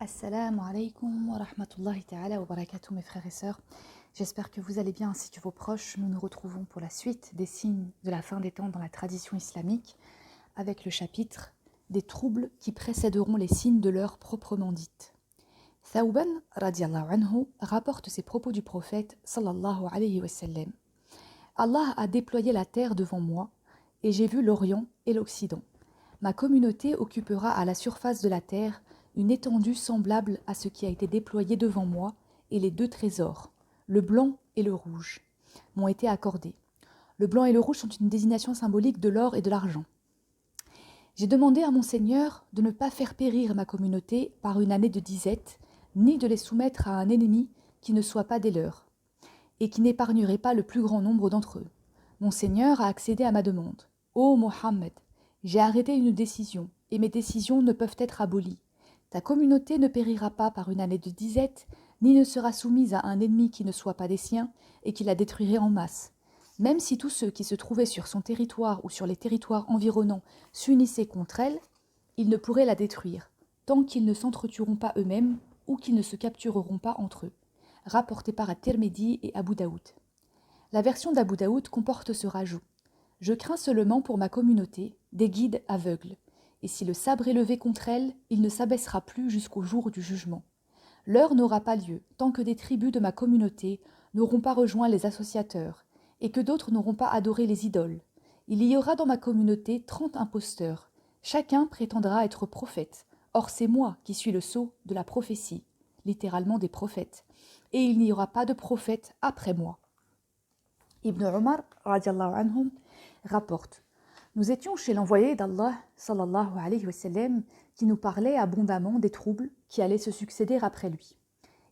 Assalamu alaikum wa rahmatullahi ta'ala wa barakatuh mes frères et sœurs. J'espère que vous allez bien ainsi que vos proches. Nous nous retrouvons pour la suite des signes de la fin des temps dans la tradition islamique avec le chapitre des troubles qui précéderont les signes de l'heure proprement dite. Thawban radiallahu anhu rapporte ces propos du prophète sallallahu alayhi wa sallam. Allah a déployé la terre devant moi et j'ai vu l'Orient et l'Occident. Ma communauté occupera à la surface de la terre une étendue semblable à ce qui a été déployé devant moi, et les deux trésors, le blanc et le rouge, m'ont été accordés. Le blanc et le rouge sont une désignation symbolique de l'or et de l'argent. J'ai demandé à mon Seigneur de ne pas faire périr ma communauté par une année de disette, ni de les soumettre à un ennemi qui ne soit pas des leurs, et qui n'épargnerait pas le plus grand nombre d'entre eux. Mon Seigneur a accédé à ma demande. Ô Mohammed, j'ai arrêté une décision, et mes décisions ne peuvent être abolies. Ta communauté ne périra pas par une année de disette, ni ne sera soumise à un ennemi qui ne soit pas des siens et qui la détruirait en masse. Même si tous ceux qui se trouvaient sur son territoire ou sur les territoires environnants s'unissaient contre elle, ils ne pourraient la détruire, tant qu'ils ne s'entretueront pas eux-mêmes ou qu'ils ne se captureront pas entre eux. Rapporté par At-Tirmidhi et Abu Daoud. La version d'Abu Daoud comporte ce rajout. Je crains seulement pour ma communauté des guides aveugles. Et si le sabre est levé contre elle, il ne s'abaissera plus jusqu'au jour du jugement. L'heure n'aura pas lieu tant que des tribus de ma communauté n'auront pas rejoint les associateurs, et que d'autres n'auront pas adoré les idoles. Il y aura dans ma communauté 30 imposteurs. Chacun prétendra être prophète. Or c'est moi qui suis le sceau de la prophétie, littéralement des prophètes. Et il n'y aura pas de prophète après moi. Ibn Omar, radiallahu anhum, rapporte. Nous étions chez l'envoyé d'Allah, sallallahu alayhi wa sallam, qui nous parlait abondamment des troubles qui allaient se succéder après lui.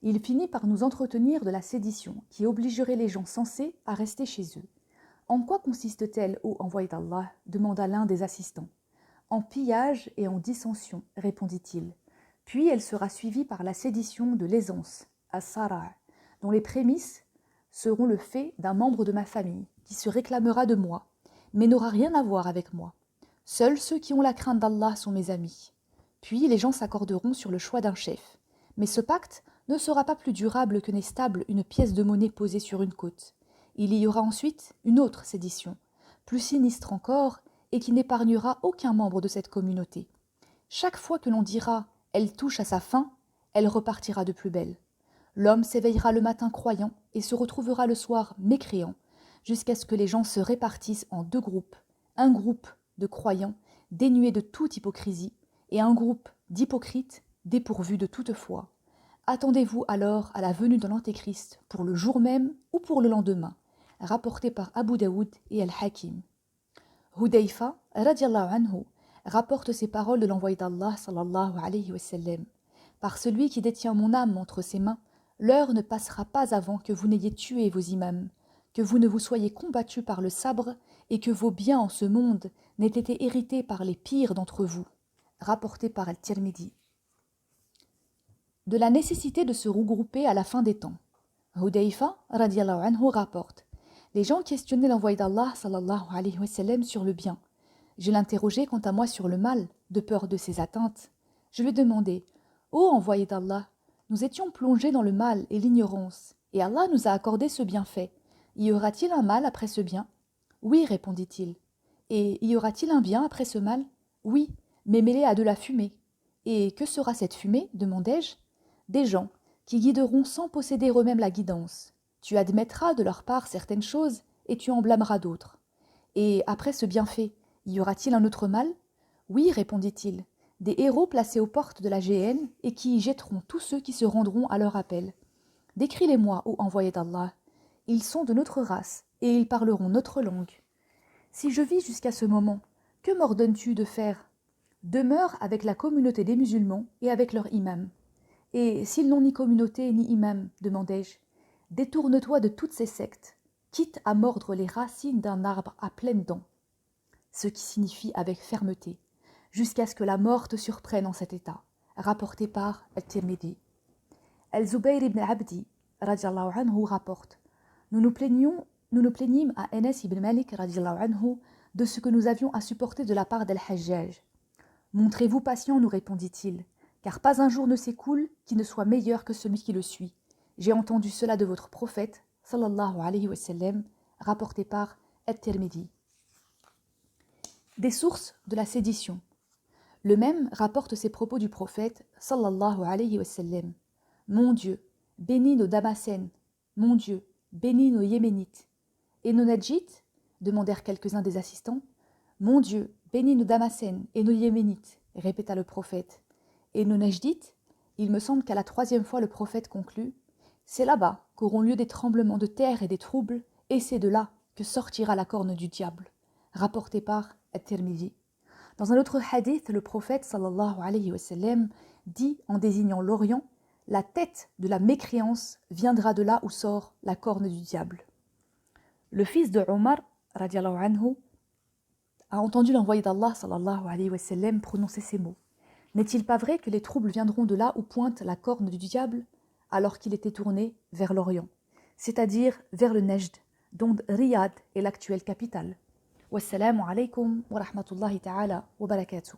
Il finit par nous entretenir de la sédition, qui obligerait les gens sensés à rester chez eux. En quoi consiste-t-elle, ô envoyé d'Allah demanda l'un des assistants. En pillage et en dissension, répondit-il. Puis elle sera suivie par la sédition de l'aisance, as-sara', dont les prémices seront le fait d'un membre de ma famille, qui se réclamera de moi, mais n'aura rien à voir avec moi. Seuls ceux qui ont la crainte d'Allah sont mes amis. Puis les gens s'accorderont sur le choix d'un chef. Mais ce pacte ne sera pas plus durable que n'est stable une pièce de monnaie posée sur une côte. Il y aura ensuite une autre sédition, plus sinistre encore, et qui n'épargnera aucun membre de cette communauté. Chaque fois que l'on dira « elle touche à sa fin », elle repartira de plus belle. L'homme s'éveillera le matin croyant et se retrouvera le soir mécréant, jusqu'à ce que les gens se répartissent en deux groupes, un groupe de croyants dénués de toute hypocrisie et un groupe d'hypocrites dépourvus de toute foi. Attendez-vous alors à la venue de l'Antéchrist pour le jour même ou pour le lendemain, rapporté par Abu Daoud et Al-Hakim. Hudayfa, radiallahu anhu, rapporte ces paroles de l'envoyé d'Allah, sallallahu alayhi wa sallam. Par celui qui détient mon âme entre ses mains, l'heure ne passera pas avant que vous n'ayez tué vos imams, que vous ne vous soyez combattus par le sabre et que vos biens en ce monde n'aient été hérités par les pires d'entre vous. Rapporté par Al-Tirmidhi. De la nécessité de se regrouper à la fin des temps. Hudayfa, radiallahu anhu, rapporte. Les gens questionnaient l'envoyé d'Allah, sallallahu alayhi wa sallam, sur le bien. Je l'interrogeai quant à moi sur le mal, de peur de ses atteintes. Je lui demandai, ô envoyé d'Allah, nous étions plongés dans le mal et l'ignorance, et Allah nous a accordé ce bienfait. Y aura-t-il un mal après ce bien ? Oui, répondit-il. Et y aura-t-il un bien après ce mal ? Oui, mais mêlé à de la fumée. Et que sera cette fumée ? Demandai-je. Des gens qui guideront sans posséder eux-mêmes la guidance. Tu admettras de leur part certaines choses et tu en blâmeras d'autres. Et après ce bienfait, y aura-t-il un autre mal ? Oui, répondit-il. Des héros placés aux portes de la géhenne et qui y jetteront tous ceux qui se rendront à leur appel. Décris-les-moi, ô envoyé d'Allah. Ils sont de notre race, et ils parleront notre langue. Si je vis jusqu'à ce moment, que m'ordonnes-tu de faire ? Demeure avec la communauté des musulmans et avec leur imam. Et s'ils n'ont ni communauté ni imam, demandai-je, détourne-toi de toutes ces sectes, quitte à mordre les racines d'un arbre à pleines dents. Ce qui signifie avec fermeté, jusqu'à ce que la mort te surprenne en cet état, rapporté par Al-Tirmidhi. Al-Zubayr ibn Abdi, radiallahu anhu, rapporte. Nous nous plaignîmes à Anas ibn Malik radiallahu anhu de ce que nous avions à supporter de la part d'Al-Hajjaj. Montrez-vous patient, nous répondit-il, car pas un jour ne s'écoule qui ne soit meilleur que celui qui le suit. J'ai entendu cela de votre prophète, sallallahu alayhi wa sallam, rapporté par At-Tirmidhi. Des sources de la sédition. Le même rapporte ces propos du prophète, sallallahu alayhi wa sallam. Mon Dieu, bénis nos Damascènes. Mon Dieu, bénis nos Yéménites. Et nos Nadjites, demandèrent quelques-uns des assistants. Mon Dieu, bénis nos Damascènes et nos Yéménites, répéta le prophète. Et nos Najdites, il me semble qu'à la 3e fois le prophète conclut. C'est là-bas qu'auront lieu des tremblements de terre et des troubles, et c'est de là que sortira la corne du diable. Rapporté par At-Tirmidhi. Dans un autre hadith, le prophète sallallahu alayhi wa sallam dit en désignant l'Orient, la tête de la mécréance viendra de là où sort la corne du diable. Le fils de Omar, radiallahu anhu, a entendu l'envoyé d'Allah sallallahu alayhi wa sallam prononcer ces mots. N'est-il pas vrai que les troubles viendront de là où pointe la corne du diable, alors qu'il était tourné vers l'Orient, c'est-à-dire vers le Najd, dont Riyad est l'actuelle capitale. Wassalamu alaykum wa rahmatullahi ta'ala wa barakatuh.